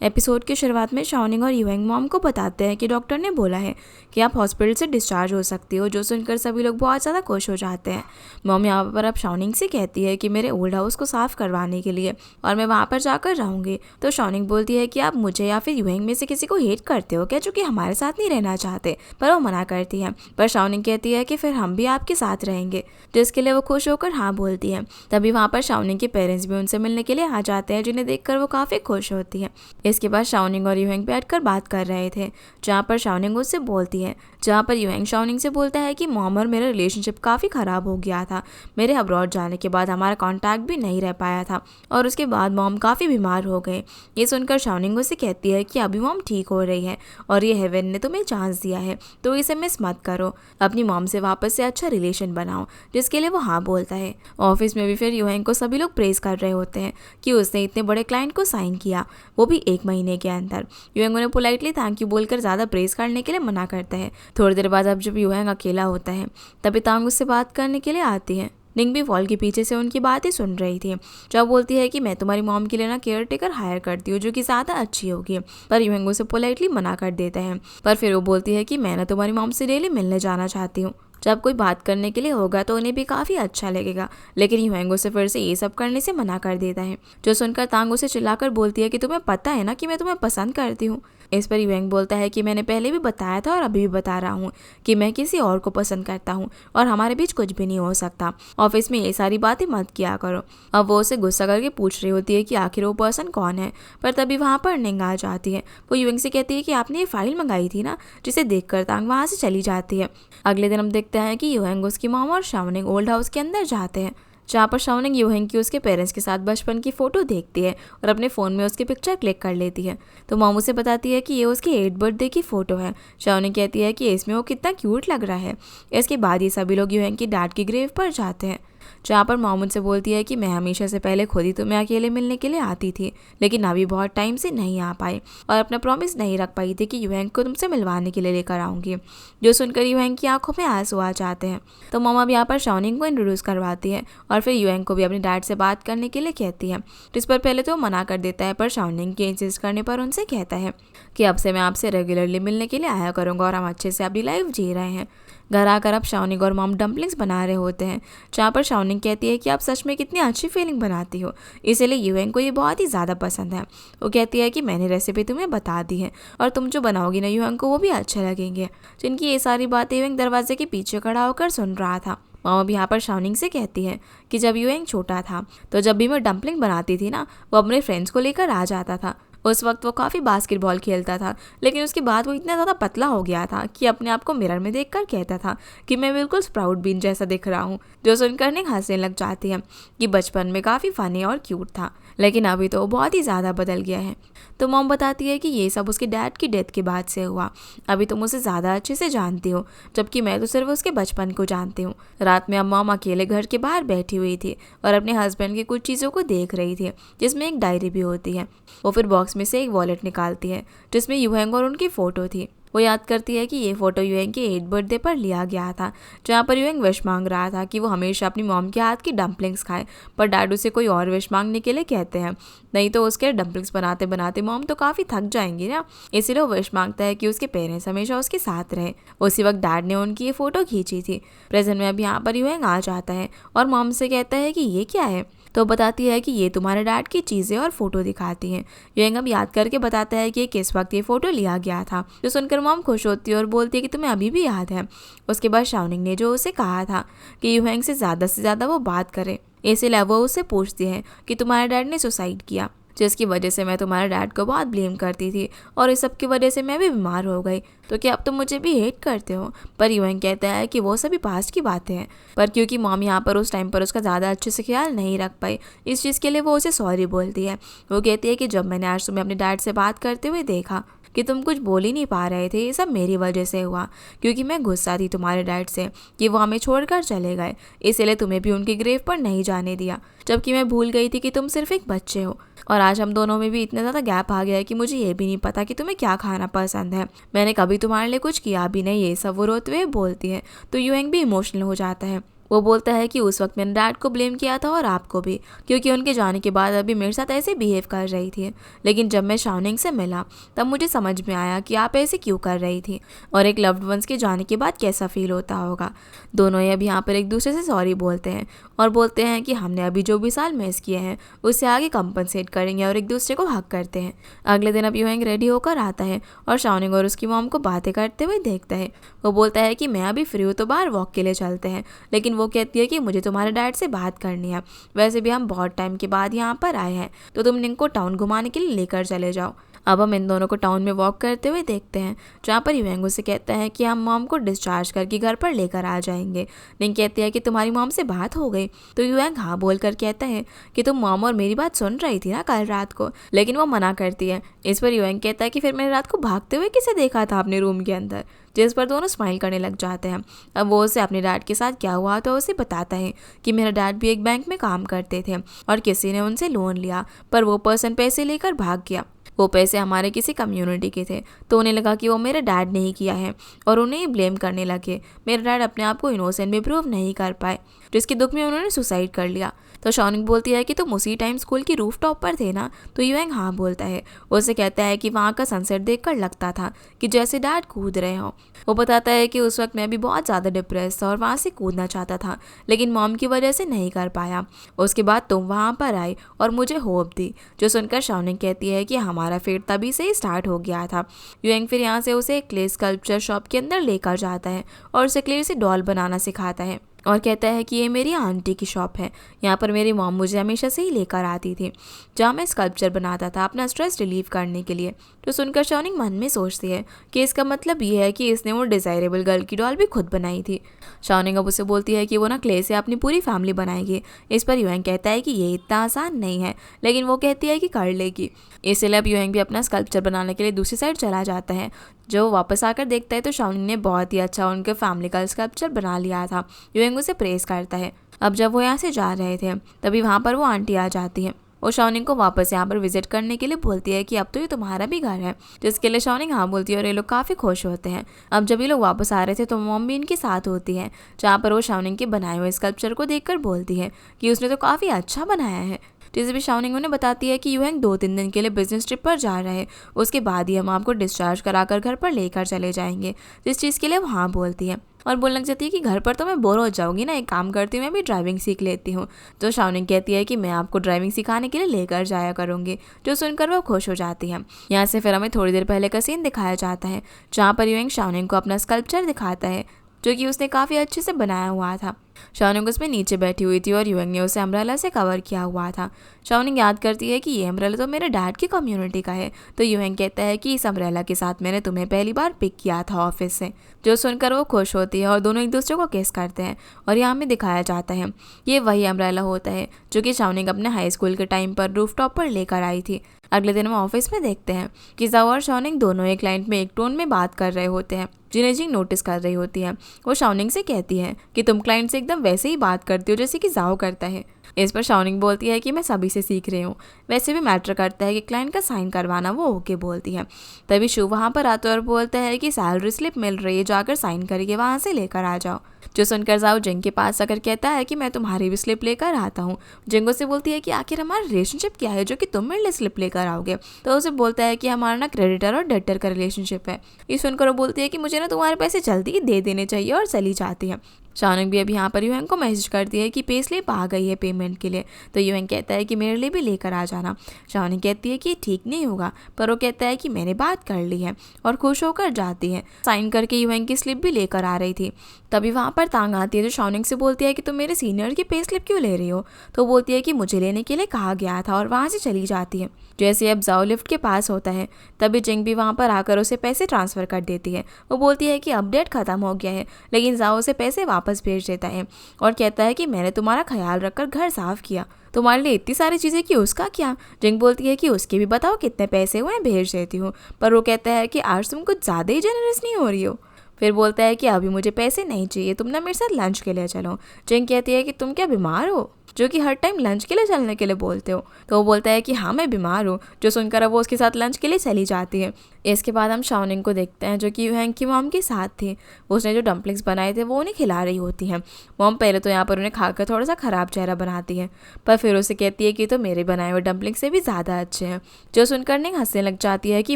Episode की शुरुआत में शाओनिंग और यूएंग मॉम को बताते हैं कि डॉक्टर ने बोला है कि आप हॉस्पिटल से डिस्चार्ज हो सकती हो, जो सुनकर सभी लोग बहुत ज़्यादा खुश हो जाते हैं। मॉम यहाँ पर अब शाओनिंग से कहती है कि मेरे ओल्ड हाउस को साफ करवाने के लिए और मैं वहाँ पर जाकर रहूँगी। तो शाओनिंग बोलती है कि आप मुझे या फिर यूएंग में से किसी को हेट करते हो क्या, जो कि हमारे साथ नहीं रहना चाहते। पर वो मना करती है, पर शाओनिंग कहती है कि फिर हम भी आपके साथ रहेंगे, जिसके लिए वो खुश होकर हाँ बोलती है। तभी वहाँ पर शाओनिंग के पेरेंट्स भी उनसे मिलने के लिए आ जाते हैं, जिन्हें देखकर वो काफ़ी खुश होती है। इसके बाद शाओनिंग और यूएंग बैठकर बात कर रहे थे, जहाँ पर शाओनिंग उससे बोलती है, जहाँ पर यूएंग शाओनिंग से बोलता है कि मॉम और मेरा रिलेशनशिप काफ़ी ख़राब हो गया था। मेरे अब्रॉड जाने के बाद हमारा कांटेक्ट भी नहीं रह पाया था और उसके बाद मॉम काफ़ी बीमार हो गए। ये सुनकर शाओनिंग उससे कहती है कि अभी मॉम ठीक हो रही है और ये हेवन ने तुम्हें चांस दिया है, तो इसे मिस मत करो, अपनी मॉम से वापस से अच्छा रिलेशन बनाओ, जिसके लिए वो हाँ बोलता है। ऑफिस में भी फिर यूएंग को सभी लोग प्रेज कर रहे होते हैं कि उसने इतने बड़े क्लाइंट को साइन किया, वो भी 1 महीने के अंदर। यूएंग उन्हें पोलाइटली थैंक यू बोलकर ज़्यादा प्रेस करने के लिए मना करता है। थोड़ी देर बाद अब जब यूएंग अकेला होता है, तभी तांग उससे बात करने के लिए आती है। निंग भी वॉल के पीछे से उनकी बातें सुन रही थी, जब बोलती है कि मैं तुम्हारी मॉम के लिए ना केयर टेकर हायर करती हूँ, जो कि ज़्यादा अच्छी होगी। पर यूएंग उसे पोलाइटली मना कर देता है, पर फिर वो बोलती है कि मैं ना तुम्हारी मॉम से डेली मिलने जाना चाहती हूँ। जब कोई बात करने के लिए होगा तो उन्हें भी काफ़ी अच्छा लगेगा, लेकिन यूएंग उसे फिर से ये सब करने से मना कर देता है, जो सुनकर तांग उसे चिल्लाकर बोलती है कि तुम्हें पता है ना कि मैं तुम्हें पसंद करती हूँ। इस पर यूएंग बोलता है कि मैंने पहले भी बताया था और अभी भी बता रहा हूँ कि मैं किसी और को पसंद करता हूँ और हमारे बीच कुछ भी नहीं हो सकता। ऑफिस में ये सारी बातें मत किया करो। अब वो उसे गुस्सा करके पूछ रही होती है कि आखिर वो पर्सन कौन है, पर तभी वहाँ पर निंग आ जाती है। वो यूएंग से कहती है कि आपने ये फाइल मंगाई थी ना, जिसे देखकर तांग वहाँ से चली जाती है। अगले दिन हम देखते हैं कि यूएंग उसकी मॉम और शाओनिंग ओल्ड हाउस के अंदर जाते हैं, जहाँ पर शाओनिंग यूएंग की उसके पेरेंट्स के साथ बचपन की फ़ोटो देखती है और अपने फ़ोन में उसकी पिक्चर क्लिक कर लेती है। तो मॉम उसे बताती है कि ये उसकी 8th बर्थडे की फ़ोटो है। शाओनिंग कहती है कि इसमें वो कितना क्यूट लग रहा है। इसके बाद ये सभी लोग यूएंग की डैड की ग्रेव पर जाते हैं, जहाँ पर मॉम उनसे बोलती है कि मैं हमेशा से पहले खुद ही तुम्हें अकेले मिलने के लिए आती थी, लेकिन अभी बहुत टाइम से नहीं आ पाई और अपना प्रॉमिस नहीं रख पाई थी कि यूएंग को तुमसे मिलवाने के लिए लेकर आऊँगी। जो सुनकर यूएंग की आंखों में आंसू आ जाते हैं। तो मॉम अब यहाँ पर शाओनिंग को इंट्रोड्यूस करवाती है और फिर यूएंग को भी अपने डैड से बात करने के लिए कहती है, जिस पर पहले तो वो मना कर देता है, पर शाओनिंग के इंसिस्ट करने पर उनसे कहता है कि अब से मैं आपसे रेगुलरली मिलने के लिए आया करूँगा और हम अच्छे से अपनी लाइफ जी रहे हैं। घर आकर अब शाओनिंग और मॉम डम्पलिंग्स बना रहे होते हैं, जहाँ पर शाओनिंग कहती है कि आप सच में कितनी अच्छी फीलिंग बनाती हो, इसलिए यूएंग को ये बहुत ही ज़्यादा पसंद है। वो कहती है कि मैंने रेसिपी तुम्हें बता दी है और तुम जो बनाओगी ना यूएंग को वो भी अच्छे लगेंगे। जिनकी ये सारी बातें यूएंग दरवाजे के पीछे खड़ा होकर सुन रहा था। मॉम अब यहाँ पर शाओनिंग से कहती है कि जब यूएंग छोटा था तो जब भी मैं डम्पलिंग बनाती थी ना, वो अपने फ्रेंड्स को लेकर आ जाता था। उस वक्त वो काफ़ी बास्केटबॉल खेलता था, लेकिन उसके बाद वो इतना ज़्यादा पतला हो गया था कि अपने आप को मिरर में देखकर कहता था कि मैं बिल्कुल स्प्राउट बीन जैसा दिख रहा हूँ। जो सुनकर निक हंसने लग जाती है कि बचपन में काफ़ी फनी और क्यूट था, लेकिन अभी तो वो बहुत ही ज़्यादा बदल गया है। तो मॉम बताती है कि ये सब उसके डैड की डेथ के बाद से हुआ। अभी तुम उसे ज़्यादा अच्छे से जानती हो, जबकि मैं तो सिर्फ उसके बचपन को जानती हूँ। रात में अब मॉम अकेले घर के बाहर बैठी हुई थी और अपने हस्बैंड की कुछ चीज़ों को देख रही थी, जिसमें एक डायरी भी होती है। वो फिर बॉक्स में से एक वॉलेट निकालती है, जिसमें यूएंग और उनकी फ़ोटो थी। वो याद करती है कि ये फ़ोटो यूएंग के 8th बर्थडे पर लिया गया था, जहाँ पर यूएंग विश मांग रहा था कि वो हमेशा अपनी मॉम के हाथ की डम्पलिंग्स खाए, पर डैड उसे कोई और विश मांगने के लिए कहते हैं, नहीं तो उसके डम्पलिंग्स बनाते बनाते मॉम तो काफ़ी थक जाएंगी ना। इसीलिए वो विश मांगता है कि उसके पेरेंट्स हमेशा उसके साथ रहे। उसी वक्त डैड ने उनकी ये फ़ोटो खींची थी। प्रेजेंट में अब यहाँ पर यूएंग आ जाता है और मॉम से कहता है कि ये क्या है, तो बताती है कि ये तुम्हारे डैड की चीज़ें और फोटो दिखाती हैं। यूएंग अब याद करके बताता है कि किस वक्त ये फ़ोटो लिया गया था, जो सुनकर मॉम खुश होती है और बोलती है कि तुम्हें अभी भी याद है। उसके बाद शाओनिंग ने जो उसे कहा था कि यूएंग से ज़्यादा वो बात करे, इसीलिए वो उससे पूछती है कि तुम्हारे डैड ने सुसाइड किया, जिसकी वजह से मैं तुम्हारे डैड को बहुत ब्लेम करती थी और इस सब की वजह से मैं भी बीमार हो गई, तो क्या अब तुम मुझे भी हेट करते हो। पर यूएंग कहता है कि वो सभी पास्ट की बातें हैं, पर क्योंकि मॉम यहाँ पर उस टाइम पर उसका ज़्यादा अच्छे से ख्याल नहीं रख पाई, इस चीज़ के लिए वो उसे सॉरी बोलती है। वो कहती है कि जब मैंने आज तुम्हें अपने डैड से बात करते हुए देखा कि तुम कुछ बोल ही नहीं पा रहे थे, ये सब मेरी वजह से हुआ, क्योंकि मैं गुस्सा थी तुम्हारे डैड से कि वो हमें छोड़कर चले गए, इसलिए तुम्हें भी उनकी ग्रेव पर नहीं जाने दिया, जबकि मैं भूल गई थी कि तुम सिर्फ एक बच्चे हो। और आज हम दोनों में भी इतना ज़्यादा गैप आ गया है कि मुझे ये भी नहीं पता कि तुम्हें क्या खाना पसंद है। मैंने कभी तुम्हारे लिए कुछ किया भी नहीं, ये सब वो रोते हुए बोलती है। तो यूएंग भी इमोशनल हो जाता है। वो बोलता है कि उस वक्त मैंने डैड को ब्लेम किया था और आपको भी, क्योंकि उनके जाने के बाद अभी मेरे साथ ऐसे बिहेव कर रही थी। लेकिन जब मैं शाओनिंग से मिला तब मुझे समझ में आया कि आप ऐसे क्यों कर रही थी और एक लव्ड वंस के जाने के बाद कैसा फील होता होगा। दोनों ही अब यहाँ पर एक दूसरे से सॉरी बोलते हैं और बोलते हैं कि हमने अभी जो भी साल मिस किए हैं उससे आगे कंपनसेट करेंगे और एक दूसरे को हक करते हैं। अगले दिन अब यूएंग रेडी होकर आता है और शाओनिंग और उसकी मॉम को बातें करते हुए देखता है। वो बोलता है कि मैं अभी फ्री हूँ तो बाहर वॉक के लिए चलते हैं, लेकिन वो कहती है कि मुझे तुम्हारे डैड से बात करनी है। वैसे भी हम बहुत टाइम के बाद यहाँ पर आए हैं तो तुम निंग को टाउन घुमाने के लिए लेकर चले जाओ। अब हम इन दोनों को टाउन में वॉक करते हुए देखते हैं, जहाँ पर यूएंग से कहता है कि हम मॉम को डिस्चार्ज करके घर पर लेकर आ जाएंगे। निंग कहती है कि तुम्हारी मॉम से बात हो गई, तो यूएंग हाँ बोलकर कहता है कि तुम मॉम और मेरी बात सुन रही थी ना कल रात को, लेकिन वो मना करती है। इस पर यूएंग कहता है कि फिर मैंने रात को भागते हुए किसे देखा था अपने रूम के अंदर, जिस पर दोनों स्माइल करने लग जाते हैं। अब वो उसे अपने डैड के साथ क्या हुआ तो उसे बताता है कि मेरा डैड भी एक बैंक में काम करते थे और किसी ने उनसे लोन लिया, पर वो पर्सन पैसे लेकर भाग गया। वो पैसे हमारे किसी कम्युनिटी के थे, तो उन्हें लगा कि वो मेरे डैड ने ही किया है और उन्हें ही ब्लेम करने लगे। मेरे डैड अपने आप को इनोसेंट भी प्रूव नहीं कर पाए, जिसके दुख में उन्होंने सुसाइड कर लिया। तो शाओनिंग बोलती है कि तुम उसी टाइम स्कूल की रूफ टॉप पर थे ना, तो यूएंग हाँ बोलता है। उसे कहता है कि वहाँ का सनसेट देखकर लगता था कि जैसे डैड कूद रहे हो। वो बताता है कि उस वक्त मैं भी बहुत ज़्यादा डिप्रेस था और वहाँ से कूदना चाहता था, लेकिन मॉम की वजह से नहीं कर पाया। उसके बाद तुम वहाँ पर आए और मुझे होप दी, जो सुनकर शाओनिंग कहती है कि हमारा फेट तभी से ही स्टार्ट हो गया था। यूएंग फिर यहाँ से उसे एक क्ले स्कल्पचर शॉप के अंदर लेकर जाता है और उसे क्ले से डॉल बनाना सिखाता है और कहता है कि ये मेरी आंटी की शॉप है, यहाँ पर मेरी मॉम मुझे हमेशा से ही लेकर आती थी, जहाँ मैं स्कल्पचर बनाता था अपना स्ट्रेस रिलीव करने के लिए। तो सुनकर शाओनिंग मन में सोचती है कि इसका मतलब ये है कि इसने वो डिज़ायरेबल गर्ल की डॉल भी खुद बनाई थी। शाओनिंग अब उसे बोलती है कि वो ना क्ले से अपनी पूरी फैमिली बनाएगी। इस पर यूएंग कहता है कि ये इतना आसान नहीं है, लेकिन वो कहती है कि कर लेगी। इसलिए अब यूएंग भी अपना स्कल्पचर बनाने के लिए दूसरी साइड चला जाता है। जो वापस आकर देखता है तो शाओनिंग ने बहुत ही अच्छा उनके फैमिली का स्कल्पचर बना लिया था। यूएंग उसे प्रेस करता है। अब जब वो यहाँ से जा रहे थे तभी वहाँ पर वो आंटी आ जाती है। वो शाओनिंग को वापस यहाँ पर विजिट करने के लिए बोलती है कि अब तो ये तुम्हारा भी घर है, जिसके लिए शाओनिंग हाँ बोलती है और ये लोग काफ़ी खुश होते हैं। अब जब ये लोग वापस आ रहे थे तो मॉम भी इनके साथ होती है, जहाँ पर वो शाओनिंग के बनाए हुए स्कल्पचर को देखकर बोलती है कि उसने तो काफ़ी अच्छा बनाया है। जिसे भी शाओनिंग उन्हें बताती है कि यूएंग 2-3 दिन के लिए बिजनेस ट्रिप पर जा रहे हैं, उसके बाद ही हम आपको डिस्चार्ज कराकर घर पर लेकर चले जाएंगे, जिस चीज़ के लिए वो हाँ बोलती है और बोलने लग जाती है कि घर पर तो मैं बोर हो जाऊंगी ना, एक काम करती हूँ मैं भी ड्राइविंग सीख लेती हूँ। तो शाओनिंग कहती है कि मैं आपको ड्राइविंग सिखाने के लिए लेकर जाया करूँगी, जो सुनकर वो खुश हो जाती है। यहाँ से फिर हमें थोड़ी देर पहले का सीन दिखाया जाता है, जहाँ पर यूएंग शाओनिंग को अपना स्कल्पचर दिखाता है, जो कि उसने काफ़ी अच्छे से बनाया हुआ था। शाओनिंग उसमें नीचे बैठी हुई थी और यूएंग ने उसे अम्ब्रेला से कवर किया हुआ था। शाओनिंग याद करती है कि ये अम्ब्रेला तो मेरे डैड की कम्युनिटी का है। तो यूएंग कहता है कि इस अम्ब्रेला के साथ मैंने तुम्हें पहली बार पिक किया था ऑफिस से, जो सुनकर वो खुश होती है और दोनों एक दूसरे को किस करते हैं। और यहाँ हमें दिखाया जाता है ये वही अम्ब्रेला होता है जो कि शाओनिंग अपने हाई स्कूल के टाइम पर रूफटॉप पर लेकर आई थी। अगले दिन हम ऑफिस में देखते हैं कि जाओ और शाओनिंग दोनों एक क्लाइंट में एक टोन में बात कर रहे होते हैं, जिन्हें जिंग नोटिस कर रही होती है। वो शाओनिंग से कहती है कि तुम क्लाइंट से एकदम वैसे ही बात करती हो जैसे कि जाओ करता है। इस पर शाओनिंग बोलती है कि मैं सभी से सीख रही हूँ, वैसे भी मैटर करता है कि क्लाइंट का साइन करवाना। वो ओके बोलती है। तभी शू वहाँ पर आता है और बोलता है कि सैलरी स्लिप मिल रही है, जाकर साइन करके वहाँ से लेकर आ जाओ। जो सुनकर जाओ जिंग के पास आकर कहता है कि मैं तुम्हारी भी स्लिप लेकर आता हूँ। जिंग से बोलती है कि आखिर हमारा रिलेशनशिप क्या है जो कि तुम मेरे लिए स्लिप लेकर आओगे। तो उसे बोलता है कि हमारा ना क्रेडिटर और डेटर का रिलेशनशिप है। ये सुनकर वो बोलती है कि मुझे ना तुम्हारे पैसे जल्दी ही दे देने चाहिए और चली जाती है। शाओनिंग भी अभी यहाँ पर यूएंग को मैसेज करती है कि पे स्लिप आ गई है पेमेंट के लिए। तो यूएंग कहता है कि मेरे लिए भी लेकर आ जाना। शाओनिंग कहती है कि ठीक नहीं होगा, पर वो कहता है कि मैंने बात कर ली है और खुश होकर जाती है। साइन करके यूएंग की स्लिप भी लेकर आ रही थी। तभी वहाँ पर तांग आती है जो शाओनिंग से बोलती है कि तुम मेरे सीनियर की पे स्लिप क्यों ले रही हो। तो बोलती है कि मुझे लेने के लिए कहा गया था और वहाँ से चली जाती है। जैसे अब जाओ लिफ्ट के पास होता है तभी जिंग भी वहाँ पर आकर उसे पैसे ट्रांसफ़र कर देती है। वो बोलती है कि अपडेट ख़त्म हो गया है, लेकिन जाओ उसे पैसे वापस भेज देता है और कहता है कि मैंने तुम्हारा ख्याल रखकर घर साफ़ किया, तुम्हारे लिए इतनी सारी चीज़ें की उसका क्या। जिंग बोलती है कि उसके भी बताओ कितने पैसे हुए, भेज देती हूँ। पर वो कहता है कि आज तुम कुछ ज़्यादा ही जेनरस नहीं हो रही हो। फिर बोलता है कि अभी मुझे पैसे नहीं चाहिए, तुम ना मेरे साथ लंच के लिए चलो। जिंग कहती है कि तुम क्या बीमार हो। जो कि हर टाइम लंच के लिए चलने के लिए बोलते हो। तो वो बोलता है कि हाँ मैं बीमार हूँ, जो सुनकर अब वो उसके साथ लंच के लिए चली जाती है। इसके बाद हम शाओनिंग को देखते हैं जो कि यूहैंग की मॉम के साथ थी। उसने जो डम्पलिंग्स बनाए थे वो उन्हें खिला रही होती हैं। मॉम पहले तो यहाँ पर उन्हें खाकर थोड़ा सा ख़राब चेहरा बनाती है, पर फिर उसे कहती है कि तो मेरे बनाए हुए डम्पलिंग से भी ज़्यादा अच्छे हैं। जो सुनकर निंग हंसने लग जाती है कि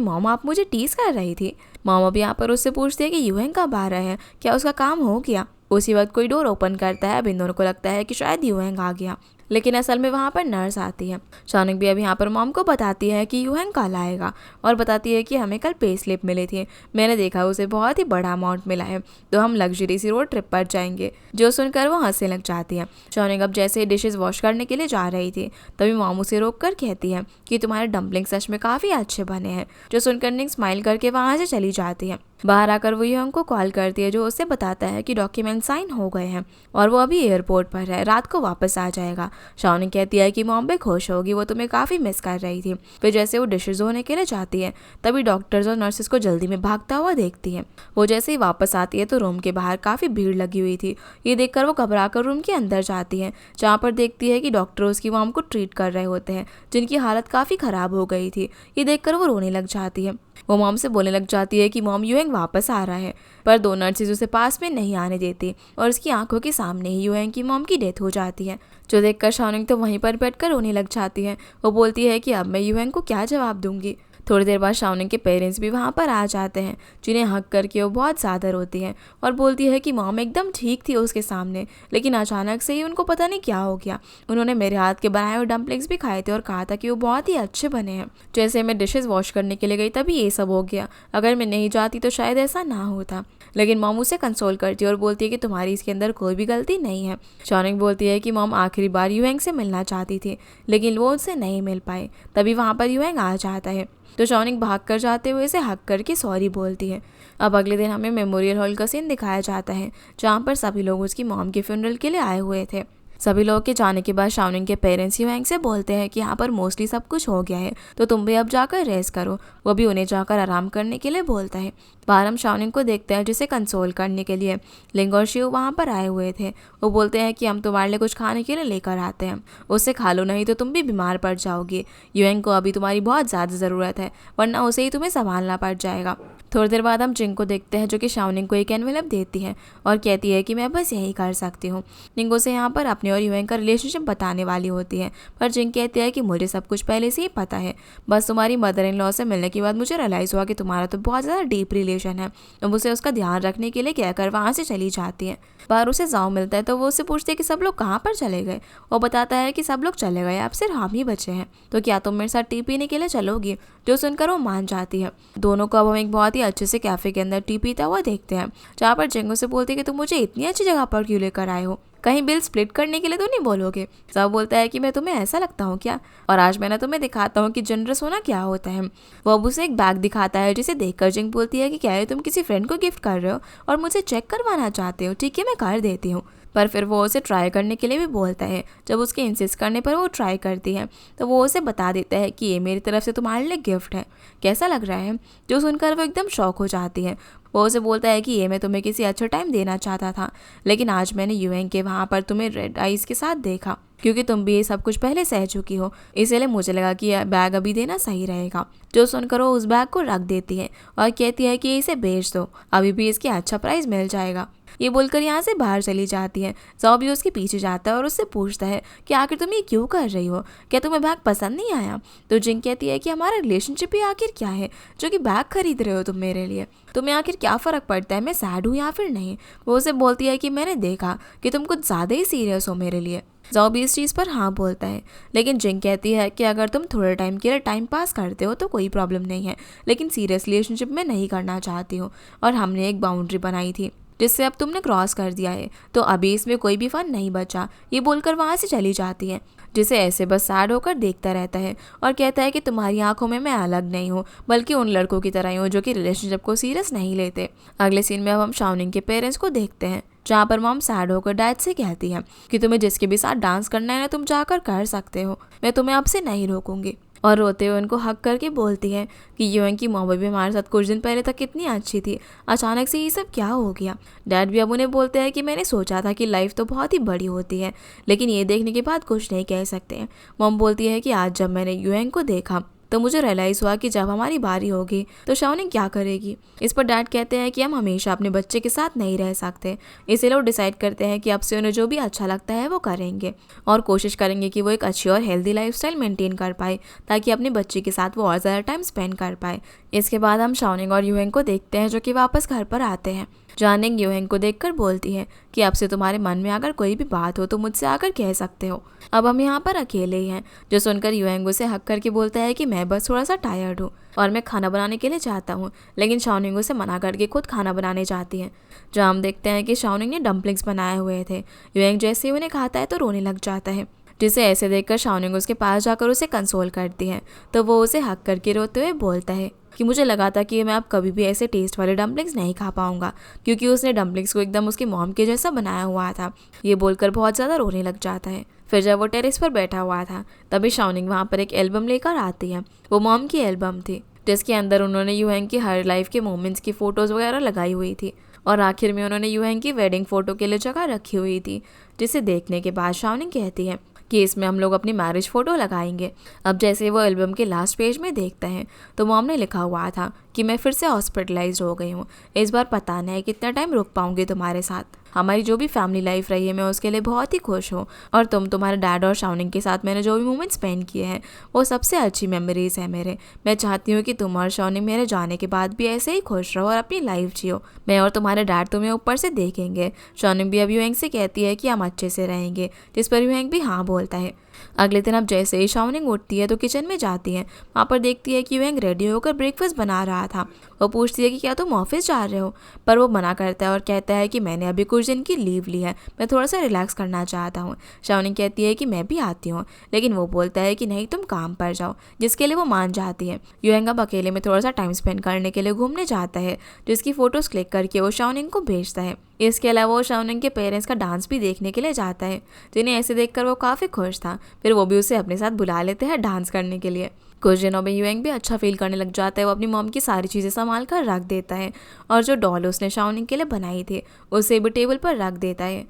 मॉम आप मुझे टीज़ कर रही थी। मॉम अब यहाँ पर उससे पूछती है कि यूहैंग कब आ रहे हैं, क्या उसका काम हो गया। उसी वक्त कोई डोर ओपन करता है। अब इन दोनों को लगता है कि शायद यूहैंग आ गया, लेकिन असल में वहाँ पर नर्स आती है। शाओनिंग भी अब यहाँ पर मॉम को बताती है कि यूहैंग कल आएगा और बताती है कि हमें कल पे स्लिप मिली थी, मैंने देखा उसे बहुत ही बड़ा अमाउंट मिला है, तो हम लग्जरी सी रोड ट्रिप पर जाएंगे। जो सुनकर वो हंसने लग जाती है। शाओनिंग अब जैसे ही डिशेस वॉश करने के लिए जा रही थी तभी मॉम उसे रोक कर कहती है कि तुम्हारे डम्पलिंग सच में काफ़ी अच्छे बने हैं। जो सुनकर निंग स्माइल करके वहाँ से चली जाती है। बाहर आकर वो यूहैंग को कॉल करती है, जो उससे बताता है कि डॉक्यूमेंट साइन हो गए हैं और वो अभी एयरपोर्ट पर है, रात को वापस आ जाएगा। शाओनिंग कहती है कि मॉम भी खुश होगी, वो तुम्हें काफ़ी मिस कर रही थी। फिर जैसे वो डिशेज धोने के लिए जाती है तभी डॉक्टर्स और नर्सेस को जल्दी में भागता हुआ देखती है। वो जैसे ही वापस आती है तो रूम के बाहर काफ़ी भीड़ लगी हुई थी। ये देखकर वो घबराकर रूम के अंदर जाती है, जहाँ पर देखती है कि डॉक्टर उसकी मॉम को ट्रीट कर रहे होते हैं, जिनकी हालत काफ़ी ख़राब हो गई थी। ये देखकर वो रोने लग जाती है। वो मॉम से बोलने लग जाती है कि मॉम यूहैंग वापस आ रहा है, पर दो नर्सेज उसे पास में नहीं आने देती और उसकी आंखों के सामने ही यूहैंग की मॉम की डेथ हो जाती है। जो देखकर शाओनिंग तो वहीं पर बैठकर रोने लग जाती है। वो बोलती है कि अब मैं यूहैंग को क्या जवाब दूंगी। थोड़ी देर बाद शाओनिंग के पेरेंट्स भी वहाँ पर आ जाते हैं, जिन्हें हक करके वो बहुत ज़्यादा रोती है और बोलती है कि मॉम एकदम ठीक थी उसके सामने, लेकिन अचानक से ही उनको पता नहीं क्या हो गया। उन्होंने मेरे हाथ के बनाए हुए डम्पलिंग्स भी खाए थे और कहा था कि वो बहुत ही अच्छे बने हैं। जैसे मैं डिशेस वॉश करने के लिए गई तभी ये सब हो गया, अगर मैं नहीं जाती तो शायद ऐसा ना होता। लेकिन मॉम उसे कंसोल करती है और बोलती है कि तुम्हारी इसके अंदर कोई भी गलती नहीं है। शाओनिंग बोलती है कि मॉम आखिरी बार यूहैंग से मिलना चाहती थी, लेकिन वो उससे नहीं मिल पाए। तभी वहाँ पर यूहैंग आ जाता है, तो शाओनिंग भाग कर जाते हुए इसे हक करके सॉरी बोलती है। अब अगले दिन हमें मेमोरियल हॉल का सीन दिखाया जाता है, जहाँ पर सभी लोग उसकी मॉम के फ्यूनरल के लिए आए हुए थे। सभी लोग के जाने के बाद शाओनिंग के पेरेंट्स यूहैंग से बोलते हैं कि यहाँ पर मोस्टली सब कुछ हो गया है, तो तुम भी अब जाकर रेस्ट करो। वो भी उन्हें जाकर आराम करने के लिए बोलता है। बाहर हम शाओनिंग को देखते हैं, जिसे कंसोल करने के लिए लिंग और शिव वहाँ पर आए हुए थे। वो बोलते हैं कि हम तुम्हारे लिए कुछ खाने के लिए लेकर आते हैं, उससे खा लो नहीं तो तुम भी बीमार पड़ जाओगी। यूहैंग को अभी तुम्हारी बहुत ज़्यादा ज़रूरत है, वरना उसे ही तुम्हें संभालना पड़ जाएगा। थोड़ी देर बाद हम जिंग को देखते हैं, जो कि शाओनिंग को एक एनवेलप देती है और कहती है कि मैं बस यही कर सकती हूँ। निंग उसे यहाँ पर अपने और यूहैंग का रिलेशनशिप बताने वाली होती है, पर जिंग कहती है कि मुझे सब कुछ पहले से ही पता है, बस तुम्हारी मदर इन लॉ से मिलने के बाद मुझे रियलाइज़ हुआ कि तुम्हारा तो बहुत ज़्यादा डीप रिलेशन है। अब उसे उसका ध्यान रखने के लिए कहकर वहाँ से चली जाती है। बाहर उसे जाओ मिलता है, तो वो उससे पूछती है कि सब लोग कहाँ पर चले गए। वो बताता है कि सब लोग चले गए, अब सिर्फ हम ही बचे हैं, तो क्या तुम मेरे साथ टी पीने के लिए चलोगी। जो सुनकर वो मान जाती है। दोनों को अब हम एक बहुत ही अच्छे से कैफे के अंदर टी पीता हुआ देखते हैं, जहाँ पर जिंग से बोलती है कि तुम मुझे इतनी अच्छी जगह पर क्यों लेकर आए हो, कहीं बिल स्प्लिट करने के लिए तो नहीं बोलोगे। सब बोलता है कि मैं तुम्हें ऐसा लगता हूँ क्या, और आज मैं तुम्हें दिखाता हूँ कि जनरस होना क्या होता है। वो अब उसे एक बैग दिखाता है, जिसे देखकर जिंग बोलती है कि क्या है तुम किसी फ्रेंड को गिफ्ट कर रहे हो और मुझे चेक करवाना चाहते हो। ठीक है मैं कर देती हूँ, पर फिर वो उसे ट्राई करने के लिए भी बोलता है। जब उसके इंसिस्ट करने पर वो ट्राई करती है तो वो उसे बता देता है कि ये मेरी तरफ से तुम्हारे लिए गिफ्ट है, कैसा लग रहा है। जो सुनकर वो एकदम शॉक हो जाती है। वो उसे बोलता है कि ये मैं तुम्हें किसी अच्छे टाइम देना चाहता था, लेकिन आज मैंने यूएंग के वहाँ पर तुम्हें रेड आइज़ के साथ देखा, क्योंकि तुम भी ये सब कुछ पहले सह चुकी हो, इसलिए मुझे लगा कि यह बैग अभी देना सही रहेगा। जो सुनकर वो उस बैग को रख देती है और कहती है कि इसे बेच दो, अभी भी इसके अच्छा प्राइस मिल जाएगा। ये बोलकर यहाँ से बाहर चली जाती है। ज़ाओ भी उसके पीछे जाता है और उससे पूछता है कि आखिर तुम ये क्यों कर रही हो, क्या तुम्हें बैग पसंद नहीं आया। तो जिंग कहती है कि हमारा रिलेशनशिप ही आखिर क्या है जो कि बैग खरीद रहे हो तुम मेरे लिए, तुम्हें आखिर क्या फ़र्क पड़ता है मैं सैड हूँ या फिर नहीं। वो उसे बोलती है कि मैंने देखा कि तुम कुछ ज़्यादा ही सीरियस हो मेरे लिए। ज़ाओ भी इस चीज़ पर हाँ बोलता है, लेकिन जिंग कहती है कि अगर तुम थोड़े टाइम के लिए टाइम पास करते हो तो कोई प्रॉब्लम नहीं है, लेकिन सीरियस रिलेशनशिप में नहीं करना चाहती हूँ, और हमने एक बाउंड्री बनाई थी जिससे अब तुमने क्रॉस कर दिया है, तो अभी इसमें कोई भी फन नहीं बचा। ये बोलकर वहाँ से चली जाती है, जिसे ऐसे बस सैड होकर देखता रहता है और कहता है कि तुम्हारी आंखों में मैं अलग नहीं हूँ, बल्कि उन लड़कों की तरह ही हूँ जो कि रिलेशनशिप को सीरियस नहीं लेते। अगले सीन में अब हम शाओनिंग के पेरेंट्स को देखते हैं, जहाँ पर मॉम सैड होकर डैड से कहती है कि तुम्हें जिसके भी साथ डांस करना है ना तुम जाकर कर सकते हो, मैं तुम्हें अब से नहीं रोकूंगी। और रोते हुए उनको हक करके बोलती है कि यूएंग की मॉम भी हमारे साथ कुछ दिन पहले तक कितनी अच्छी थी, अचानक से ये सब क्या हो गया। डैड भी अब उन्हें बोलते हैं कि मैंने सोचा था कि लाइफ तो बहुत ही बड़ी होती है, लेकिन ये देखने के बाद कुछ नहीं कह सकते। मॉम बोलती है कि आज जब मैंने यूएंग को देखा तो मुझे रियलाइज़ हुआ कि जब हमारी बारी होगी तो शाओनिंग क्या करेगी। इस पर डैड कहते हैं कि हम हमेशा अपने बच्चे के साथ नहीं रह सकते, इसलिए लोग डिसाइड करते हैं कि अब से उन्हें जो भी अच्छा लगता है वो करेंगे और कोशिश करेंगे कि वो एक अच्छी और हेल्दी लाइफस्टाइल मेंटेन कर पाए ताकि अपने बच्चे के साथ वो और ज़्यादा टाइम स्पेंड कर पाए। इसके बाद हम शाओनिंग और यूहेंग को देखते हैं जो कि वापस घर पर आते हैं। जानिंग यूहेंग को देखकर बोलती है कि अब से तुम्हारे मन में अगर कोई भी बात हो तो मुझसे आकर कह सकते हो, अब हम यहाँ पर अकेले ही हैं। जो सुनकर यूहेंग उसे हक करके बोलता है कि मैं बस थोड़ा सा टायर्ड हूँ और मैं खाना बनाने के लिए चाहता हूँ, लेकिन शाओनिंग उसे मना करके खुद खाना बनाने जाती है। जहाँ हम देखते हैं कि शाओनिंग ने डम्पलिंग्स बनाए हुए थे। यूहेंग जैसे ही उन्हें खाता है तो रोने लग जाता है, जिसे ऐसे देखकर शाओनिंग उसके पास जाकर उसे कंसोल करती है। तो वो उसे हक करके रोते हुए बोलता है कि मुझे लगा था कि मैं अब कभी भी ऐसे टेस्ट वाले डम्पलिंग्स नहीं खा पाऊंगा, क्योंकि उसने डम्पलिंग्स को एकदम उसकी मॉम के जैसा बनाया हुआ था। ये बोलकर बहुत ज़्यादा रोने लग जाता है। फिर जब वो टेरेस पर बैठा हुआ था तभी शाओनिंग वहाँ पर एक एल्बम लेकर आती है। वो मॉम की एल्बम थी जिसके अंदर उन्होंने यूहेंग की हर लाइफ के मोमेंट्स की फ़ोटोज़ वगैरह लगाई हुई थी और आखिर में उन्होंने यूहेंग की वेडिंग फ़ोटो के लिए जगह रखी हुई थी, जिसे देखने के बाद शाओनिंग कहती है कि इसमें हम लोग अपनी मैरिज फ़ोटो लगाएंगे। अब जैसे वो एल्बम के लास्ट पेज में देखते हैं तो मॉम ने लिखा हुआ था कि मैं फिर से हॉस्पिटलाइज्ड हो गई हूँ, इस बार पता नहीं कितना टाइम रुक पाऊंगी तुम्हारे साथ। हमारी जो भी फैमिली लाइफ रही है मैं उसके लिए बहुत ही खुश हूँ और तुम्हारे डैड और शाओनिंग के साथ मैंने जो भी मोमेंट स्पेंड किए हैं वो सबसे अच्छी मेमोरीज है मेरे। मैं चाहती हूँ कि तुम और शाओनिंग मेरे जाने के बाद भी ऐसे ही खुश रहो और अपनी लाइफ जियो। मैं और तुम्हारे डैड तुम्हें ऊपर से देखेंगे। शाओनिंग भी अब यूहेंग से कहती है कि हम अच्छे से रहेंगे, जिस पर यूहेंग भी हाँ बोलता है। अगले दिन अब जैसे ही शाओनिंग उठती है तो किचन में जाती है। वहाँ पर देखती है कि यूहेंग रेडी होकर ब्रेकफास्ट बना रहा था। वो पूछती है कि क्या तुम ऑफिस जा रहे हो, पर वो मना करता है और कहता है कि मैंने अभी कुछ दिन की लीव ली है, मैं थोड़ा सा रिलैक्स करना चाहता हूँ। शाओनिंग कहती है कि मैं भी आती हूँ, लेकिन वो बोलता है कि नहीं तुम काम पर जाओ, जिसके लिए वो मान जाती है। यूहेंग अब अकेले में थोड़ा सा टाइम स्पेंड करने के लिए घूमने जाता है, जिसकी फ़ोटोज़ क्लिक करके वो शाओनिंग को भेजता है। इसके अलावा वो शाओनिंग के पेरेंट्स का डांस भी देखने के लिए जाता है, जिन्हें ऐसे देखकर वो काफ़ी खुश था। फिर वो भी उसे अपने साथ बुला लेते हैं डांस करने के लिए। कुछ दिनों में यूएंग भी अच्छा फील करने लग जाता है। वो अपनी मॉम की सारी चीज़ें संभाल कर रख देता है और जो डॉल उसने शाओनिंग के लिए बनाई थी उसे भी टेबल पर रख देता है।